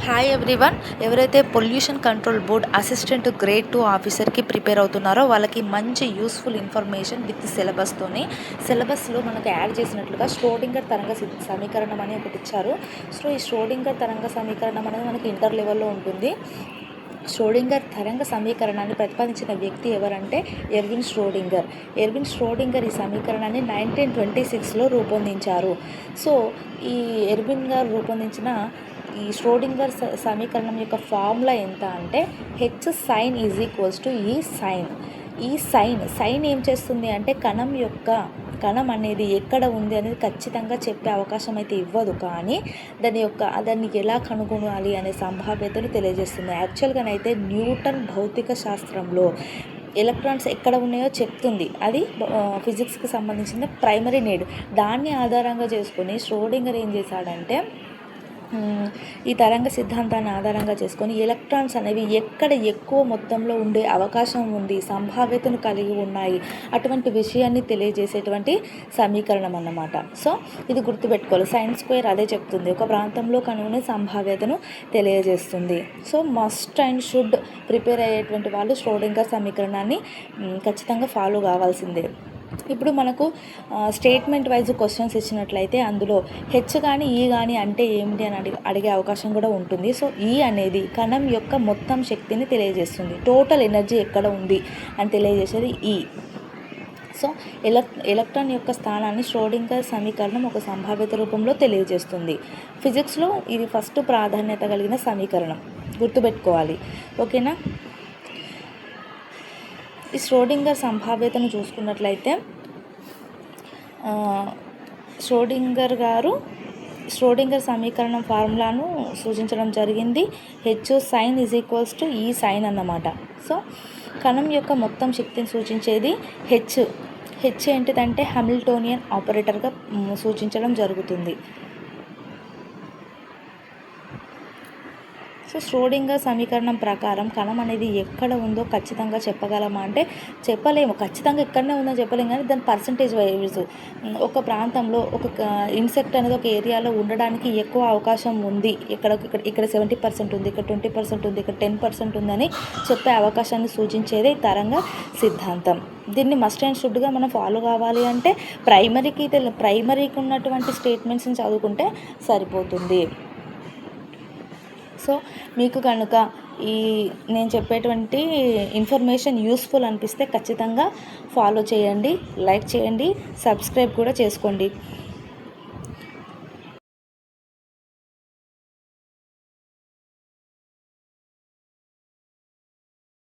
Hi everyone. ఎవరైతే pollution control board assistant grade 2 ఆఫీసర్కి prepare అవుతున్నారో వాళ్ళకి మంచి యూస్ఫుల్ ఇన్ఫర్మేషన్ విత్ సిలబస్లో మనకు యాడ్ చేసినట్లుగా ష్రోడింగర్ తరంగ సమీకరణం అని ఒకటి ఇచ్చారు. సో ఈ ష్రోడింగర్ తరంగ సమీకరణం అనేది మనకి ఇంటర్ లెవెల్లో ఉంటుంది. ష్రోడింగర్ తరంగ సమీకరణాన్ని ప్రతిపాదించిన వ్యక్తి ఎవరంటే ఎర్విన్ ష్రోడింగర్ ఈ సమీకరణాన్ని 1926లో రూపొందించారు. సో ఈ ఎర్విన్ గారు రూపొందించిన ఈ ష్రోడింగర్ సమీకరణం యొక్క ఫార్ములా ఎంత అంటే H sign is equals to E sign ఏం చేస్తుంది అంటే కణం అనేది ఎక్కడ ఉంది అనేది ఖచ్చితంగా చెప్పే అవకాశం అయితే ఇవ్వదు, కానీ దాన్ని ఎలా కనుగొనాలి అనే సంభావ్యతను తెలియజేస్తుంది. యాక్చువల్గానైతే న్యూటన్ భౌతిక శాస్త్రంలో ఎలక్ట్రాన్స్ ఎక్కడ ఉన్నాయో చెప్తుంది. అది ఫిజిక్స్కి సంబంధించిన ప్రైమరీ నీడ్. దాన్ని ఆధారంగా చేసుకొని ష్రోడింగర్ ఏం చేశాడంటే ఈ తరంగ సిద్ధాంతాన్ని ఆధారంగా చేసుకొని ఎలక్ట్రాన్స్ అనేవి ఎక్కడ ఎక్కువ మొత్తంలో ఉండే అవకాశం ఉంది, సంభావ్యతను కలిగి ఉన్నాయి, అటువంటి విషయాన్ని తెలియజేసేటువంటి సమీకరణం అన్నమాట. సో ఇది గుర్తుపెట్టుకోవాలి. సైన్స్ స్క్వేర్ అదే చెప్తుంది, ఒక ప్రాంతంలో కనుగొనే సంభావ్యతను తెలియజేస్తుంది. So must and should prepare అయ్యేటువంటి వాళ్ళు ష్రోడింగర్ సమీకరణాన్ని ఖచ్చితంగా ఫాలో కావాల్సిందే. ఇప్పుడు మనకు స్టేట్మెంట్ వైజ్ క్వశ్చన్స్ ఇచ్చినట్లయితే అందులో హెచ్ కానీ ఈ కానీ అంటే ఏమిటి అని అడిగే అవకాశం కూడా ఉంటుంది. సో ఈ అనేది కణం యొక్క మొత్తం శక్తిని తెలియజేస్తుంది. టోటల్ ఎనర్జీ ఎక్కడ ఉంది అని తెలియజేసేది ఈ. సో ఎలక్ట్రాన్ యొక్క స్థానాన్ని ష్రోడింగర్ సమీకరణం ఒక సంభావ్యత రూపంలో తెలియజేస్తుంది. ఫిజిక్స్లో ఇది ఫస్ట్ ప్రాధాన్యత కలిగిన సమీకరణం, గుర్తుపెట్టుకోవాలి. ఓకేనా? ఈ ష్రోడింగర్ సంభావ్యతను చూసుకున్నట్లయితే ష్రోడింగర్ సమీకరణం ఫార్ములాను సూచించడం జరిగింది. H sign is equals to E sign అన్నమాట. సో కణం యొక్క మొత్తం శక్తిని సూచించేది హెచ్ ఏంటిదంటే హామిల్టోనియన్ ఆపరేటర్గా సూచించడం జరుగుతుంది. సో ష్రోడింగర్ సమీకరణం ప్రకారం కణం అనేది ఎక్కడ ఉందో ఖచ్చితంగా చెప్పగలమా అంటే చెప్పలేము. ఖచ్చితంగా ఎక్కడనే ఉందో చెప్పలేము, కానీ దాని పర్సంటేజ్ వైజ్ ఒక ప్రాంతంలో ఒక ఇన్సెక్ట్ అనేది ఒక ఏరియాలో ఉండడానికి ఎక్కువ అవకాశం ఉంది, ఇక్కడ 70% ఉంది, ఇక్కడ 20% ఉంది, ఇక్కడ 10% ఉందని చెప్పే అవకాశాన్ని సూచించేదే ఈ తరంగ సిద్ధాంతం. దీన్ని మస్ట్ అండ్ షుడ్గా మనం ఫాలో కావాలి అంటే ప్రైమరీకి ఉన్నటువంటి స్టేట్మెంట్స్ని చదువుకుంటే సరిపోతుంది. సో మీకు కనుక నేను చెప్పేటువంటి ఇన్ఫర్మేషన్ యూస్ఫుల్ అనిపిస్తే ఖచ్చితంగా ఫాలో చేయండి, లైక్ చేయండి, సబ్స్క్రైబ్ కూడా చేసుకోండి.